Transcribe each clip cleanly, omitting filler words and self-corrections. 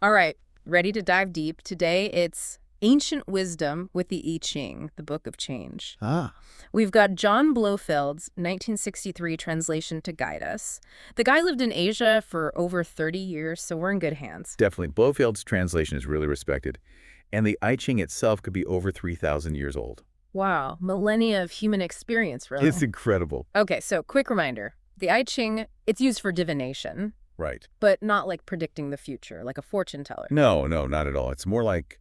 All right, ready to dive deep. Today it's ancient wisdom with the I Ching, the Book of Change. Ah, We've got John Blofeld's 1963 translation to guide us. The guy lived in Asia for over 30 years, so we're in good hands. definitely. Blofeld's translation is really respected, and the I Ching itself could be over 3,000 years old. Wow, millennia of human experience, It's really. incredible. Okay, so quick reminder. The I Ching, it's used for divination, Right. but not like predicting the future, like a fortune teller. No, no, not at all. It's more like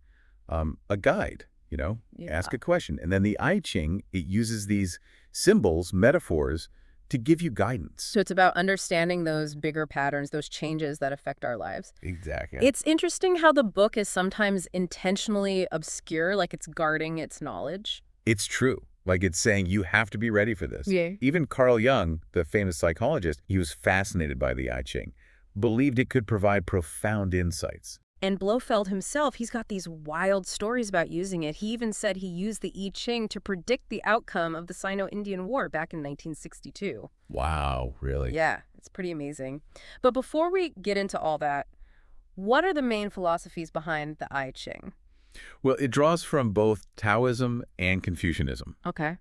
a guide, Yeah. ask a question. And then the I Ching, it uses these symbols, metaphors, to give you guidance. So it's about understanding those bigger patterns, those changes that affect our lives. Exactly. It's interesting how the book is sometimes intentionally obscure, like it's guarding its knowledge. It's true. Like it's saying you have to be ready for this. Yeah. Even Carl Jung, the famous psychologist, he was fascinated by the I Ching, believed it could provide profound insights. And Blofeld himself, he's got these wild stories about using it. He even said he used the I Ching to predict the outcome of the Sino-Indian War back in 1962. Wow, really? Yeah, it's pretty amazing. But before we get into all that, what are the main philosophies behind the I Ching? Well, it draws from both Taoism and Confucianism, Okay.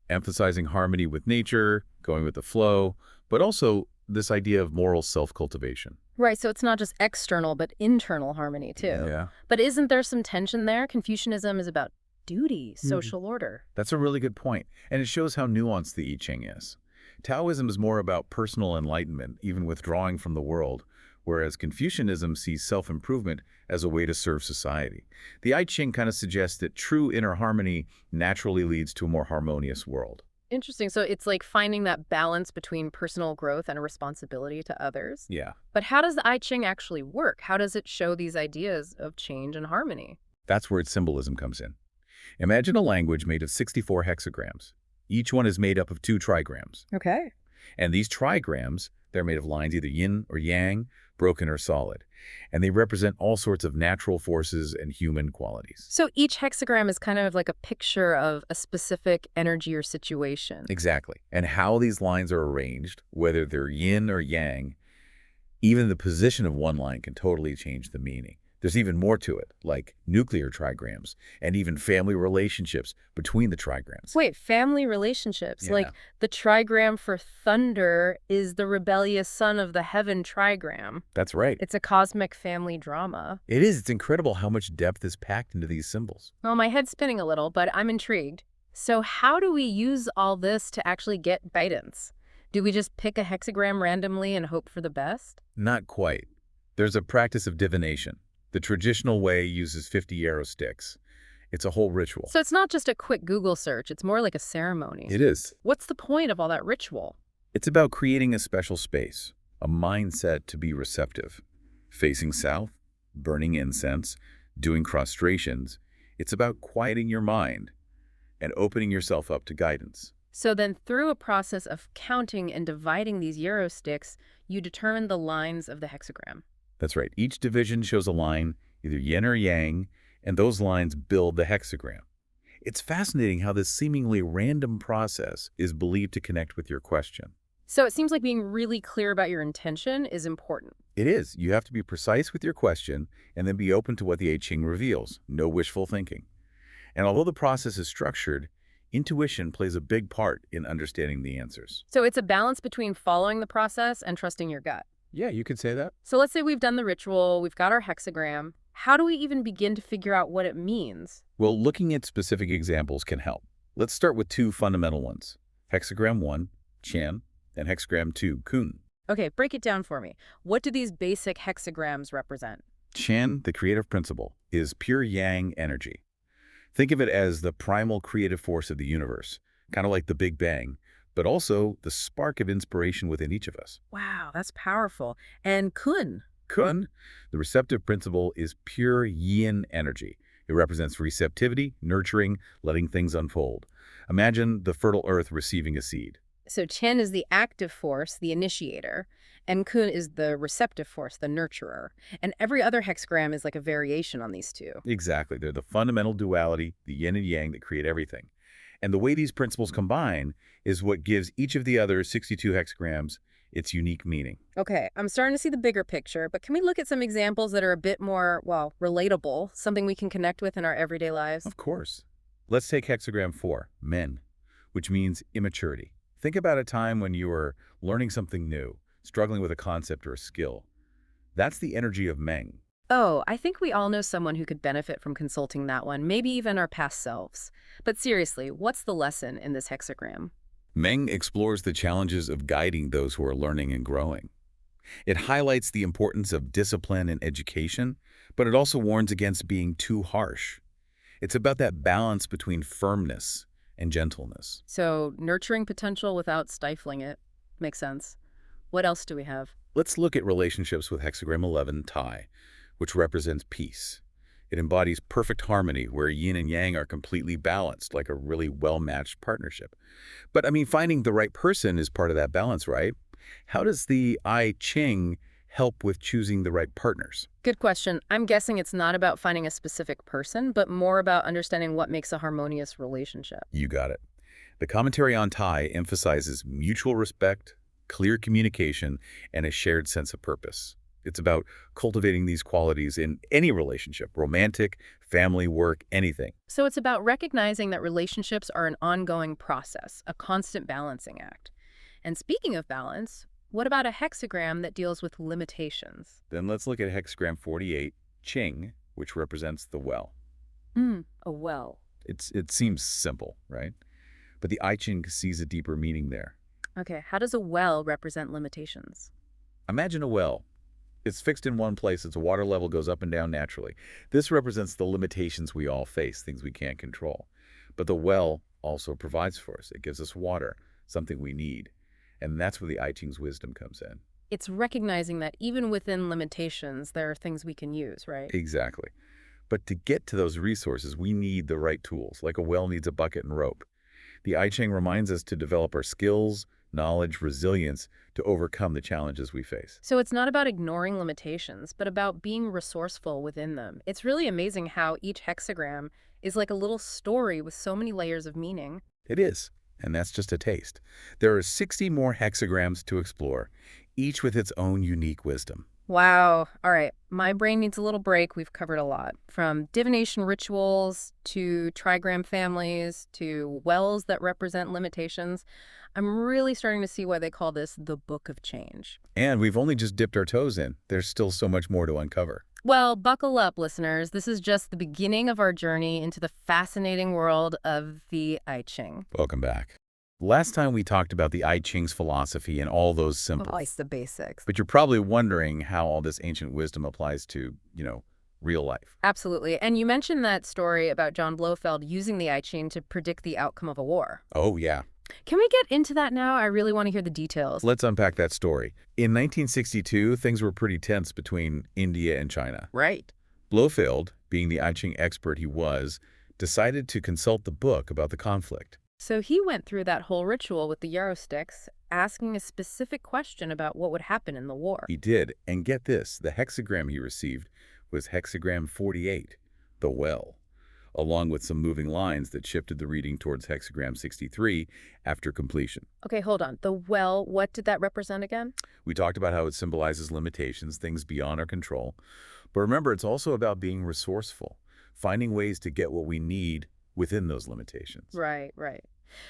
emphasizing harmony with nature, going with the flow, but also this idea of moral self-cultivation. Right, so it's not just external, but internal harmony, too. Yeah. But isn't there some tension there? Confucianism is about duty, Mhm. social order. That's a really good point, and it shows how nuanced the I Ching is. Taoism is more about personal enlightenment, even withdrawing from the world, whereas Confucianism sees self-improvement as a way to serve society. The I Ching kind of suggests that true inner harmony naturally leads to a more harmonious world. Interesting. So it's like finding that balance between personal growth and a responsibility to others. Yeah, But how does the I Ching actually work? How does it show these ideas of change and harmony? that's where its symbolism comes in. Imagine a language made of 64 hexagrams. Each one is made up of 2 trigrams. Okay. And these trigrams, they're made of lines either yin or yang, broken or solid. And they represent all sorts of natural forces and human qualities. So each hexagram is kind of like a picture of a specific energy or situation. Exactly. And how these lines are arranged, whether they're yin or yang, even the position of one line can totally change the meaning. There's even more to it, like nuclear trigrams and even family relationships between the trigrams. Wait, family relationships. Yeah, Like the trigram for thunder is the rebellious son of the heaven trigram. that's right. It's a cosmic family drama. It is. It's incredible how much depth is packed into these symbols. Well, my head's spinning a little, but I'm intrigued. So how do we use all this to actually get guidance? Do we just pick a hexagram randomly and hope for the best? Not quite. There's a practice of divination. The traditional way uses 50 yarrow sticks. It's a whole ritual. So it's not just a quick Google search, it's more like a ceremony. It is. What's the point of all that ritual? It's about creating a special space, a mindset to be receptive. Facing south, burning incense, doing prostrations. It's about quieting your mind and opening yourself up to guidance. So then through a process of counting and dividing these yarrow sticks, you determine the lines of the hexagram. That's right. Each division shows a line, either yin or yang, and those lines build the hexagram. It's fascinating how this seemingly random process is believed to connect with your question. So it seems like being really clear about your intention is important. It is. You have to be precise with your question and then be open to what the I Ching reveals. No wishful thinking. And although the process is structured, intuition plays a big part in understanding the answers. So it's a balance between following the process and trusting your gut. Yeah, you could say that. So let's say we've done the ritual, we've got our hexagram. How do we even begin to figure out what it means? Well, looking at specific examples can help. Let's start with 2 fundamental ones. Hexagram 1, Qian, and hexagram 2, Kun. Okay, break it down for me. What do these basic hexagrams represent? Qian, the creative principle, is pure yang energy. Think of it as the primal creative force of the universe, kind of like the Big Bang, but also the spark of inspiration within each of us. Wow, that's powerful. And kun. Kun, the receptive principle, is pure yin energy. It represents receptivity, nurturing, letting things unfold. Imagine the fertile earth receiving a seed. So Chen is the active force, the initiator, and kun is the receptive force, the nurturer. And every other hexagram is like a variation on these two. Exactly. They're the fundamental duality, the yin and yang that create everything. And the way these principles combine is what gives each of the other 62 hexagrams its unique meaning. Okay, I'm starting to see the bigger picture, but can we look at some examples that are a bit more, well, relatable, something we can connect with in our everyday lives? Of course. Let's take hexagram 4, men, which means immaturity. Think about a time when you were learning something new, struggling with a concept or a skill. That's the energy of Meng. Oh, I think we all know someone who could benefit from consulting that one, maybe even our past selves. But seriously, what's the lesson in this hexagram? Meng explores the challenges of guiding those who are learning and growing. It highlights the importance of discipline and education, but it also warns against being too harsh. It's about that balance between firmness and gentleness. So, nurturing potential without stifling it. Makes sense. What else do we have? Let's look at relationships with hexagram 11, Tai, which represents peace. It embodies perfect harmony where yin and yang are completely balanced, like a really well-matched partnership. But I mean, finding the right person is part of that balance, right? How does the I Ching help with choosing the right partners? Good question. I'm guessing it's not about finding a specific person, but more about understanding what makes a harmonious relationship. You got it. The commentary on Tai emphasizes mutual respect, clear communication, and a shared sense of purpose. It's about cultivating these qualities in any relationship, romantic, family, work, anything. So it's about recognizing that relationships are an ongoing process, a constant balancing act. And speaking of balance, what about a hexagram that deals with limitations? Then let's look at hexagram 48, Ching, which represents the well. A well. It seems simple, right? But the I Ching sees a deeper meaning there. Okay, how does a well represent limitations? Imagine a well. It's fixed in one place. Its water level goes up and down naturally. This represents the limitations we all face, things we can't control. But the well also provides for us. It gives us water, something we need. And that's where the I Ching's wisdom comes in. It's recognizing that even within limitations, there are things we can use, right? Exactly. But to get to those resources, we need the right tools, like a well needs a bucket and rope. The I Ching reminds us to develop our skills, knowledge, resilience to overcome the challenges we face. So it's not about ignoring limitations, but about being resourceful within them. It's really amazing how each hexagram is like a little story with so many layers of meaning. It is, and that's just a taste. There are 60 more hexagrams to explore, each with its own unique wisdom. Wow. All right. My brain needs a little break. We've covered a lot. From divination rituals to trigram families to wells that represent limitations. I'm really starting to see why they call this the Book of Change. And we've only just dipped our toes in. There's still so much more to uncover. Well, buckle up, listeners. This is just the beginning of our journey into the fascinating world of the I Ching. Welcome back. Last time we talked about the I Ching's philosophy and all those symbols. Oh, it's the basics. But you're probably wondering how all this ancient wisdom applies to, real life. Absolutely. And you mentioned that story about John Blofeld using the I Ching to predict the outcome of a war. Oh, yeah. Can we get into that now? I really want to hear the details. Let's unpack that story. In 1962, things were pretty tense between India and China. Right. Blofeld, being the I Ching expert he was, decided to consult the book about the conflict. So he went through that whole ritual with the yarrow sticks, asking a specific question about what would happen in the war. He did, and get this, the hexagram he received was hexagram 48, the well, along with some moving lines that shifted the reading towards hexagram 63 after completion. Okay, hold on. The well, what did that represent again? We talked about how it symbolizes limitations, things beyond our control. But remember, it's also about being resourceful, finding ways to get what we need within those limitations. Right, right.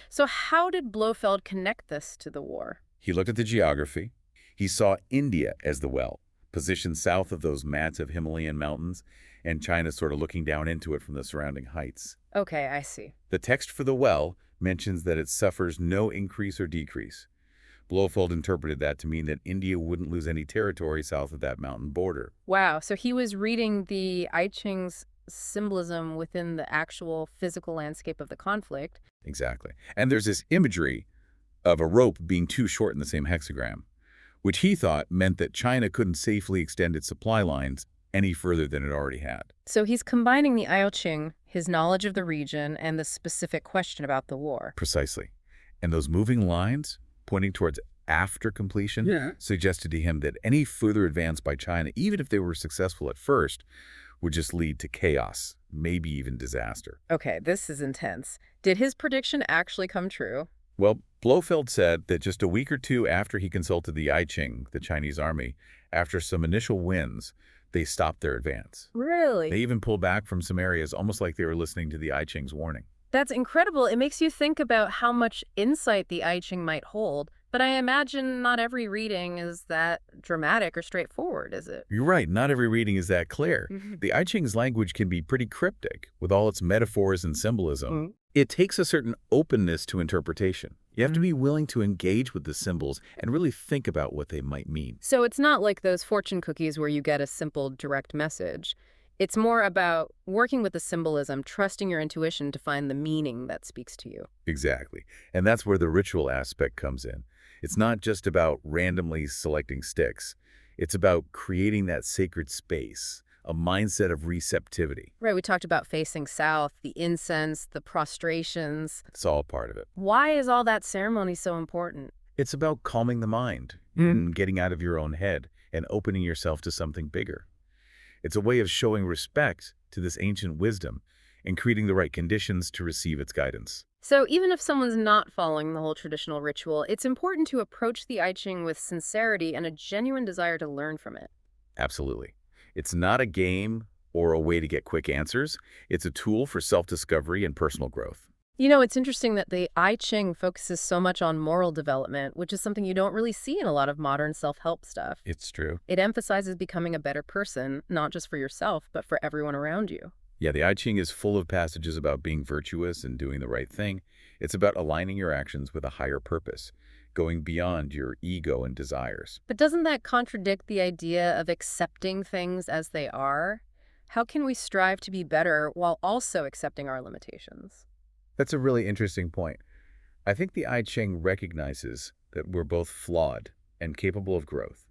So how did Blofeld connect this to the war? He looked at the geography. He saw India as the well, positioned south of those massive Himalayan mountains, and China sort of looking down into it from the surrounding heights. Okay, I see. The text for the well mentions that it suffers no increase or decrease. Blofeld interpreted that to mean that India wouldn't lose any territory south of that mountain border. Wow, so he was reading the I Ching's symbolism within the actual physical landscape of the conflict. Exactly. And there's this imagery of a rope being too short in the same hexagram, which he thought meant that China couldn't safely extend its supply lines any further than it already had. So he's combining the I Ching, his knowledge of the region, and the specific question about the war. Precisely. And those moving lines, pointing towards after completion, suggested to him that any further advance by China, even if they were successful at first, would just lead to chaos, maybe even disaster. Okay, this is intense. Did his prediction actually come true? Well, Blofeld said that just a week or two after he consulted the I Ching, the Chinese army, after some initial wins, they stopped their advance. They Really? even pulled back from some areas, almost like they were listening to the I Ching's warning. That's incredible. It makes you think about how much insight the I Ching might hold, but I imagine not every reading is that dramatic or straightforward, is it? You're right, not every reading is that clear. Mhm. The I Ching's language can be pretty cryptic, with all its metaphors and symbolism. Mm. It takes a certain openness to interpretation. You have to be willing to engage with the symbols and really think about what they might mean. So it's not like those fortune cookies where you get a simple, direct message. It's more about working with the symbolism, trusting your intuition to find the meaning that speaks to you. Exactly. And that's where the ritual aspect comes in. It's not just about randomly selecting sticks. It's about creating that sacred space, a mindset of receptivity. Right, we talked about facing south, the incense, the prostrations. It's all part of it. Why is all that ceremony so important? It's about calming the mind and getting out of your own head and opening yourself to something bigger. It's a way of showing respect to this ancient wisdom and creating the right conditions to receive its guidance. So even if someone's not following the whole traditional ritual, it's important to approach the I Ching with sincerity and a genuine desire to learn from it. Absolutely. It's not a game or a way to get quick answers. It's a tool for self-discovery and personal growth. You know, it's interesting that the I Ching focuses so much on moral development, which is something you don't really see in a lot of modern self-help stuff. It's true. It emphasizes becoming a better person, not just for yourself, but for everyone around you. Yeah, the I Ching is full of passages about being virtuous and doing the right thing. It's about aligning your actions with a higher purpose, going beyond your ego and desires. But doesn't that contradict the idea of accepting things as they are? How can we strive to be better while also accepting our limitations? That's a really interesting point. I think the I Ching recognizes that we're both flawed and capable of growth.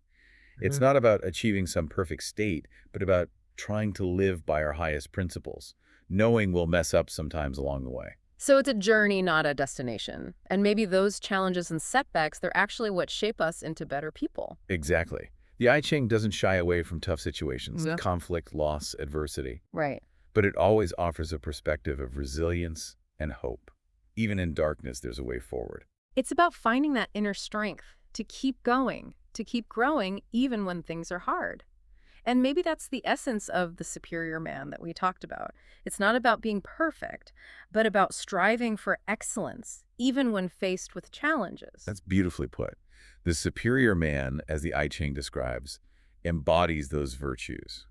It's not about achieving some perfect state, but about trying to live by our highest principles, knowing we'll mess up sometimes along the way. So it's a journey, not a destination. And maybe those challenges and setbacks, they're actually what shape us into better people. Exactly. The I Ching doesn't shy away from tough situations, Yeah. conflict, loss, adversity, Right. but it always offers a perspective of resilience and hope. Even in darkness, there's a way forward. It's about finding that inner strength to keep going, to keep growing, even when things are hard. And maybe that's the essence of the superior man that we talked about. It's not about being perfect, but about striving for excellence, even when faced with challenges. That's beautifully put. The superior man, as the I Ching describes, embodies those virtues.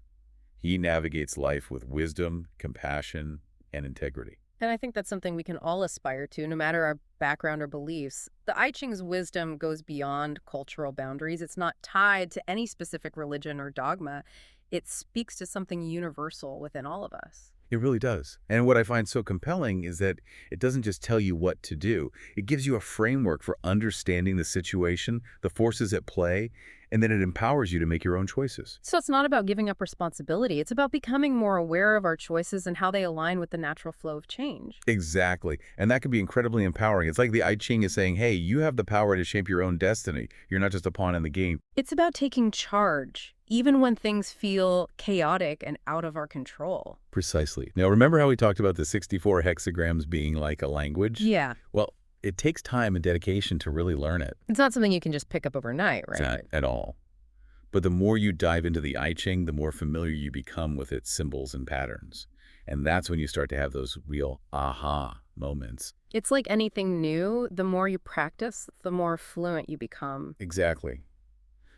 He navigates life with wisdom, compassion, and integrity. And I think that's something we can all aspire to, no matter our background or beliefs. The I Ching's wisdom goes beyond cultural boundaries. It's not tied to any specific religion or dogma. It speaks to something universal within all of us. It really does. And what I find so compelling is that it doesn't just tell you what to do. It gives you a framework for understanding the situation, the forces at play, and then it empowers you to make your own choices. So it's not about giving up responsibility. It's about becoming more aware of our choices and how they align with the natural flow of change. Exactly. And that can be incredibly empowering. It's like the I Ching is saying, hey, you have the power to shape your own destiny. You're not just a pawn in the game. It's about taking charge, even when things feel chaotic and out of our control. Precisely. Now, remember how we talked about the 64 hexagrams being like a language? Yeah. Well, it takes time and dedication to really learn it. It's not something you can just pick up overnight, It's right? not at all. But the more you dive into the I Ching, the more familiar you become with its symbols and patterns. And that's when you start to have those real aha moments. It's like anything new, the more you practice, the more fluent you become. Exactly.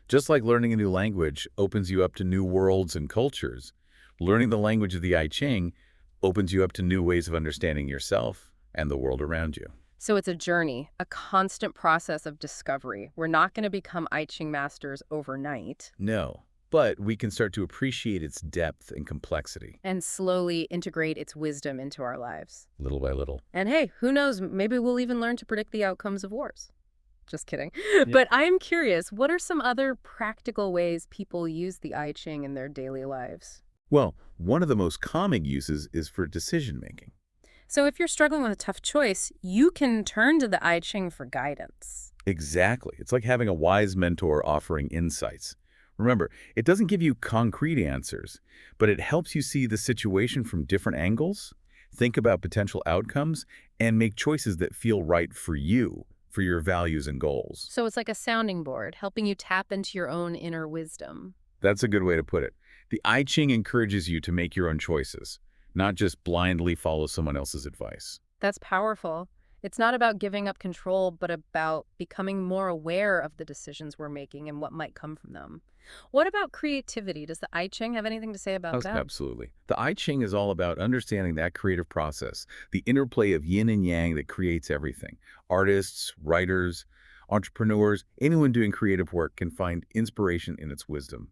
Just like learning a new language opens you up to new worlds and cultures, learning the language of the I Ching opens you up to new ways of understanding yourself and the world around you. So it's a journey, a constant process of discovery. We're not going to become I Ching masters overnight No, but we can start to appreciate its depth and complexity, and slowly integrate its wisdom into our lives. little by little. And hey, who knows, maybe we'll even learn to predict the outcomes of wars. Just kidding. But I am curious, what are some other practical ways people use the I Ching in their daily lives? Well, one of the most common uses is for decision-making. So if you're struggling with a tough choice, you can turn to the I Ching for guidance. Exactly. It's like having a wise mentor offering insights. Remember, it doesn't give you concrete answers, but it helps you see the situation from different angles, think about potential outcomes, and make choices that feel right for you, for your values and goals. So it's like a sounding board, helping you tap into your own inner wisdom. That's a good way to put it. The I Ching encourages you to make your own choices, not just blindly follow someone else's advice. That's powerful. It's not about giving up control, but about becoming more aware of the decisions we're making and what might come from them. What about creativity? Does the I Ching have anything to say about that? Absolutely. The I Ching is all about understanding that creative process, the interplay of yin and yang that creates everything. Artists, writers, entrepreneurs, anyone doing creative work can find inspiration in its wisdom.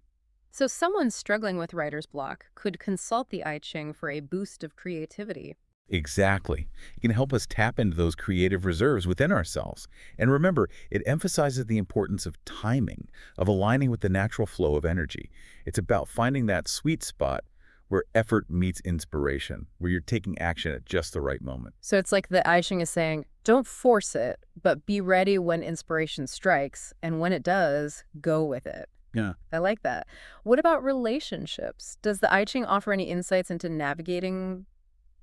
So someone struggling with writer's block could consult the I Ching for a boost of creativity. Exactly. It can help us tap into those creative reserves within ourselves. And remember, it emphasizes the importance of timing, of aligning with the natural flow of energy. It's about finding that sweet spot where effort meets inspiration, where you're taking action at just the right moment. So it's like the I Ching is saying, don't force it, but be ready when inspiration strikes, and when it does, go with it. Yeah. I like that. What about relationships? Does the I Ching offer any insights into navigating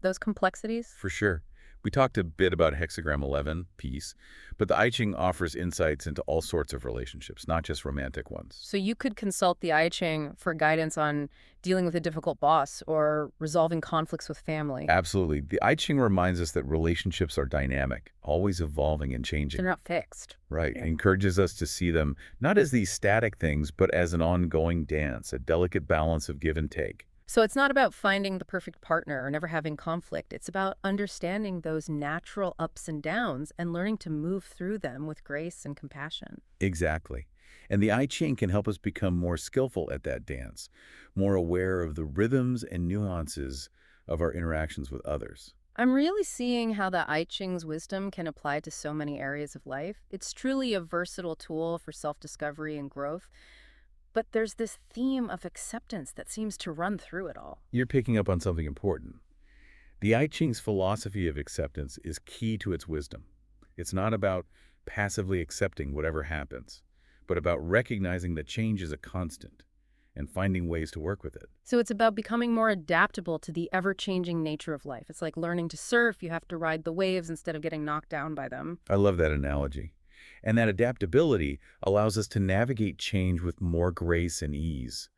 those complexities? For sure. We talked a bit about hexagram 11, peace, but the I Ching offers insights into all sorts of relationships, not just romantic ones. So you could consult the I Ching for guidance on dealing with a difficult boss or resolving conflicts with family. Absolutely. The I Ching reminds us that relationships are dynamic, always evolving and They're changing. not fixed. Right. Yeah. It encourages us to see them not as these static things, but as an ongoing dance, a delicate balance of give and take. So it's not about finding the perfect partner or never having conflict. It's about understanding those natural ups and downs and learning to move through them with grace and compassion. Exactly. And the I Ching can help us become more skillful at that dance, more aware of the rhythms and nuances of our interactions with others. I'm really seeing how the I Ching's wisdom can apply to so many areas of life. It's truly a versatile tool for self-discovery and growth, but there's this theme of acceptance that seems to run through it all. You're picking up on something important. The I Ching's philosophy of acceptance is key to its wisdom. It's not about passively accepting whatever happens, but about recognizing that change is a constant and finding ways to work with it. So it's about becoming more adaptable to the ever-changing nature of life. It's like learning to surf. You have to ride the waves instead of getting knocked down by them. I love that analogy. And that adaptability allows us to navigate change with more grace and ease.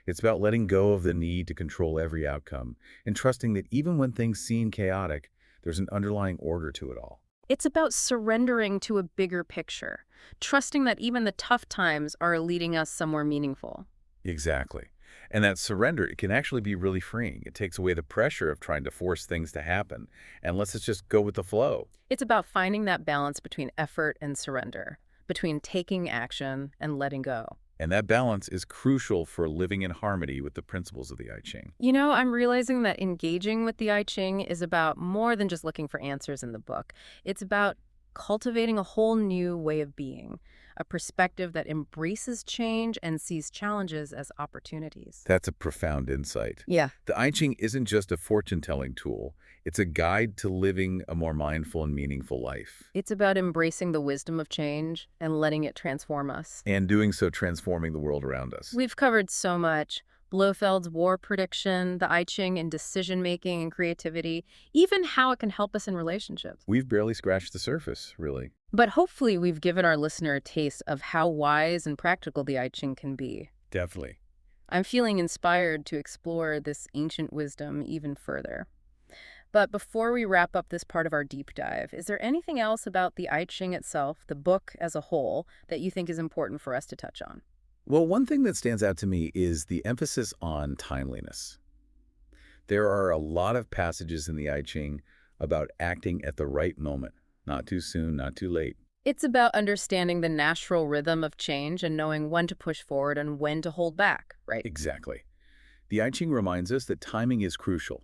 It's about letting go of the need to control every outcome and trusting that even when things seem chaotic, there's an underlying order to it all. It's about surrendering to a bigger picture, trusting that even the tough times are leading us somewhere meaningful. Exactly. And that surrender, it can actually be really freeing. It takes away the pressure of trying to force things to happen and lets us just go with the flow. It's about finding that balance between effort and surrender, between taking action and letting go. And that balance is crucial for living in harmony with the principles of the I Ching. You know, I'm realizing that engaging with the I Ching is about more than just looking for answers in the book. It's about cultivating a whole new way of being, a perspective that embraces change and sees challenges as opportunities. That's a profound insight. Yeah. The I Ching isn't just a fortune-telling tool. It's a guide to living a more mindful and meaningful life. It's about embracing the wisdom of change and letting it transform us. And doing so, transforming the world around us. We've covered so much. Blofeld's war prediction, the I Ching in decision-making and creativity, even how it can help us in relationships. We've barely scratched the surface, really. But hopefully we've given our listener a taste of how wise and practical the I Ching can be. Definitely. I'm feeling inspired to explore this ancient wisdom even further. But before we wrap up this part of our deep dive, is there anything else about the I Ching itself, the book as a whole, that you think is important for us to touch on? Well, one thing that stands out to me is the emphasis on timeliness. There are a lot of passages in the I Ching about acting at the right moment, not too soon, not too late. It's about understanding the natural rhythm of change and knowing when to push forward and when to hold back, right? Exactly. The I Ching reminds us that timing is crucial.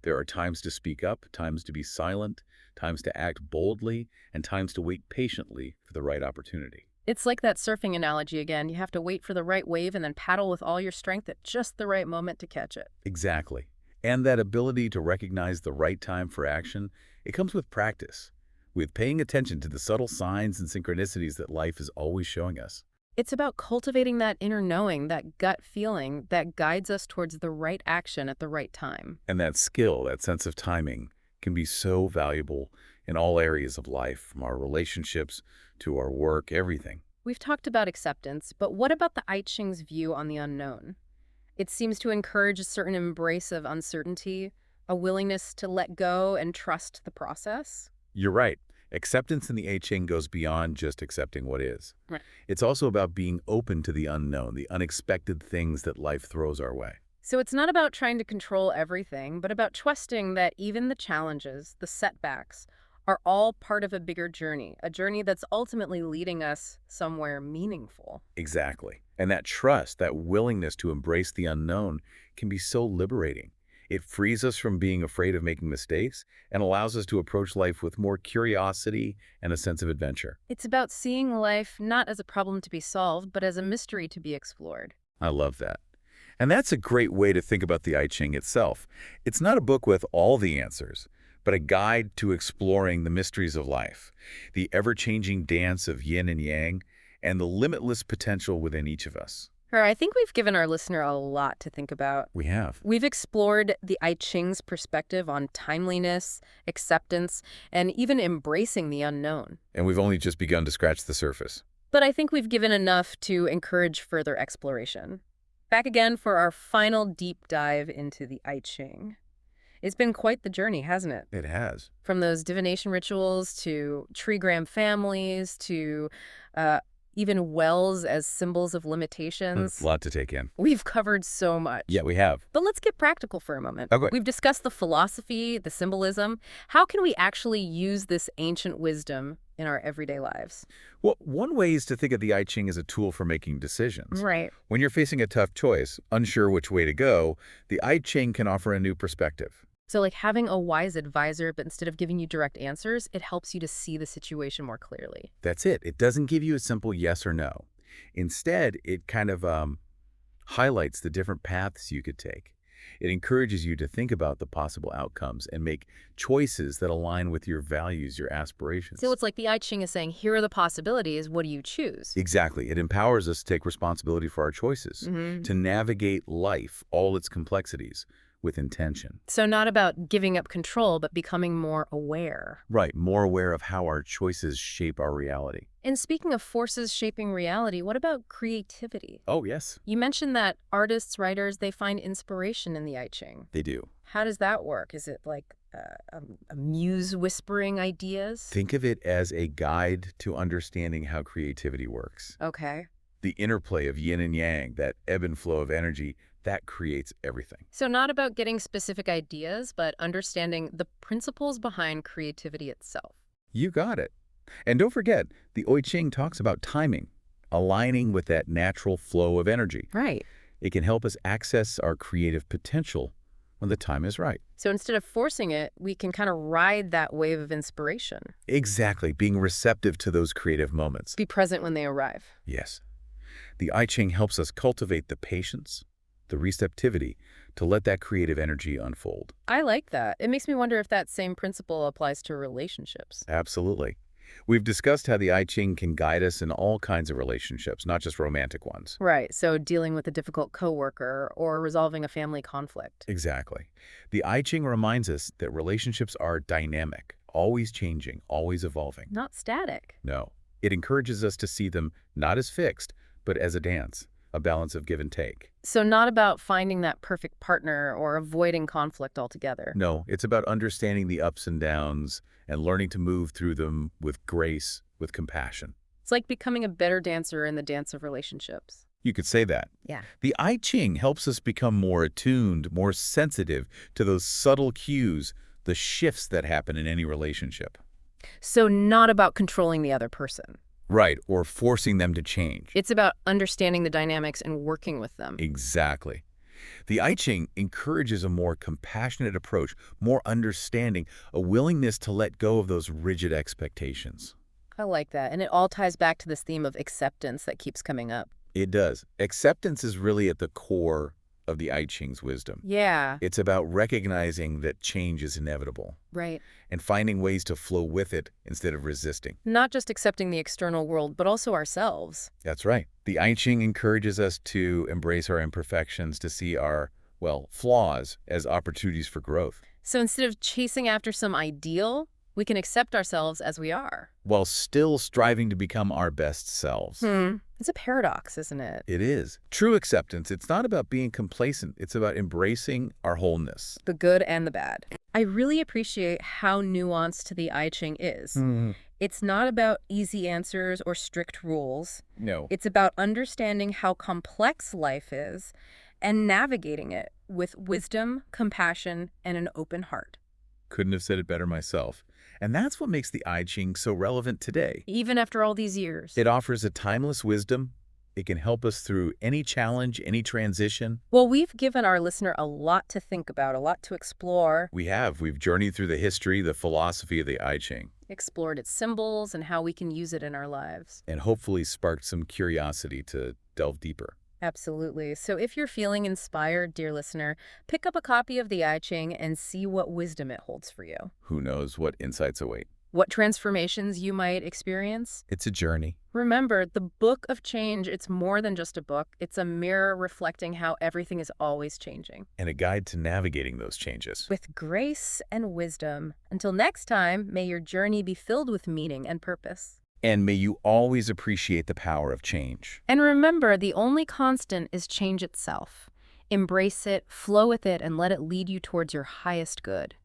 There are times to speak up, times to be silent, times to act boldly, and times to wait patiently for the right opportunity. It's like that surfing analogy again. You have to wait for the right wave and then paddle with all your strength at just the right moment to catch it. Exactly. And that ability to recognize the right time for action, it comes with practice, with paying attention to the subtle signs and synchronicities that life is always showing us. It's about cultivating that inner knowing, that gut feeling that guides us towards the right action at the right time. And that skill, that sense of timing, can be so valuable in all areas of life, from our relationships to our work, everything. We've talked about acceptance, but what about the I Ching's view on the unknown? It seems to encourage a certain embrace of uncertainty, a willingness to let go and trust the process. You're right. Acceptance in the I Ching goes beyond just accepting what is. Right. It's also about being open to the unknown, the unexpected things that life throws our way. So it's not about trying to control everything, but about trusting that even the challenges, the setbacks, are all part of a journey that's ultimately leading us somewhere meaningful. Exactly. And that trust, that willingness to embrace the unknown can be so liberating. It frees us from being afraid of making mistakes and allows us to approach life with more curiosity and a sense of adventure. It's about seeing life not as a problem to be solved, but as a mystery to be explored. I love that. And that's a great way to think about the I Ching itself. It's not a book with all the answers, but a guide to exploring the mysteries of life, the ever-changing dance of yin and yang, and the limitless potential within each of us. I think we've given our listener a lot to think about. We have. We've explored the I Ching's perspective on timeliness, acceptance, and even embracing the unknown. And we've only just begun to scratch the surface. But I think we've given enough to encourage further exploration. Back again for our final deep dive into the I Ching. It's been quite the journey, hasn't it? It has. From those divination rituals to trigram families to even wells as symbols of limitations. A lot to take in. We've covered so much. Yeah, we have. But let's get practical for a moment. Okay. We've discussed the philosophy, the symbolism. How can we actually use this ancient wisdom in our everyday lives? Well, one way is to think of the I Ching as a tool for making decisions. Right. When you're facing a tough choice, unsure which way to go, the I Ching can offer a new perspective. So like having a wise advisor, but instead of giving you direct answers, it helps you to see the situation more clearly. That's it. It doesn't give you a simple yes or no. Instead, it kind of highlights the different paths you could take. It encourages you to think about the possible outcomes and make choices that align with your values, your aspirations. So it's like the I Ching is saying, here are the possibilities. What do you choose? Exactly. It empowers us to take responsibility for our choices, to navigate life, all its complexities, with intention. So not about giving up control, but becoming more aware. Right. More aware of how our choices shape our reality. And speaking of forces shaping reality, what about creativity? Oh, yes. You mentioned that artists, writers, they find inspiration in the I Ching. They do. How does that work? Is it like a muse whispering ideas? Think of it as a guide to understanding how creativity works. Okay. The interplay of yin and yang, that ebb and flow of energy, that creates everything. So not about getting specific ideas, but understanding the principles behind creativity itself. You got it. And don't forget, the I Ching talks about timing, aligning with that natural flow of energy. Right. It can help us access our creative potential when the time is right. So instead of forcing it, we can kind of ride that wave of inspiration. Exactly, being receptive to those creative moments. Be present when they arrive. Yes. The I Ching helps us cultivate the patience, the receptivity to let that creative energy unfold. I like that. It makes me wonder if that same principle applies to relationships. Absolutely. We've discussed how the I Ching can guide us in all kinds of relationships, not just romantic ones. Right. So dealing with a difficult coworker or resolving a family conflict. Exactly. The I Ching reminds us that relationships are dynamic, always changing, always evolving. Not static. No. It encourages us to see them not as fixed, but as a dance, a balance of give and take. So not about finding that perfect partner or avoiding conflict altogether. No, it's about understanding the ups and downs and learning to move through them with grace, with compassion. It's like becoming a better dancer in the dance of relationships. You could say that. Yeah. The I Ching helps us become more attuned, more sensitive to those subtle cues, the shifts that happen in any relationship. So not about controlling the other person. Right, or forcing them to change. It's about understanding the dynamics and working with them. Exactly. The I Ching encourages a more compassionate approach, more understanding, a willingness to let go of those rigid expectations. I like that. And it all ties back to this theme of acceptance that keeps coming up. It does. Acceptance is really at the core of the I Ching's wisdom. Yeah. It's about recognizing that change is inevitable Right. and finding ways to flow with it instead of resisting. Not just accepting the external world, but also ourselves. That's right. The I Ching encourages us to embrace our imperfections, to see our well, flaws as opportunities for growth, So instead of chasing after some ideal, we can accept ourselves as we are. while still striving to become our best selves. It's a paradox, isn't it? It is. True acceptance, it's not about being complacent. It's about embracing our wholeness. The good and the bad. I really appreciate how nuanced the I Ching is. It's not about easy answers or strict rules. No. It's about understanding how complex life is and navigating it with wisdom, compassion, and an open heart. Couldn't have said it better myself. And that's what makes the I Ching so relevant today. Even after all these years. It offers a timeless wisdom. It can help us through any challenge, any transition. Well, we've given our listener a lot to think about, a lot to explore. We've journeyed through the history, the philosophy of the I Ching, Explored its symbols and how we can use it in our lives. and hopefully sparked some curiosity to delve deeper. Absolutely. So if you're feeling inspired, dear listener, pick up a copy of the I Ching and see what wisdom it holds for you. Who knows what insights await? What transformations you might experience. It's a journey. Remember, the Book of Change, it's more than just a book. It's a mirror reflecting how everything is always changing. And a guide to navigating those changes. With grace and wisdom. Until next time, may your journey be filled with meaning and purpose. And may you always appreciate the power of change. And remember, the only constant is change itself. Embrace it, flow with it, and let it lead you towards your highest good.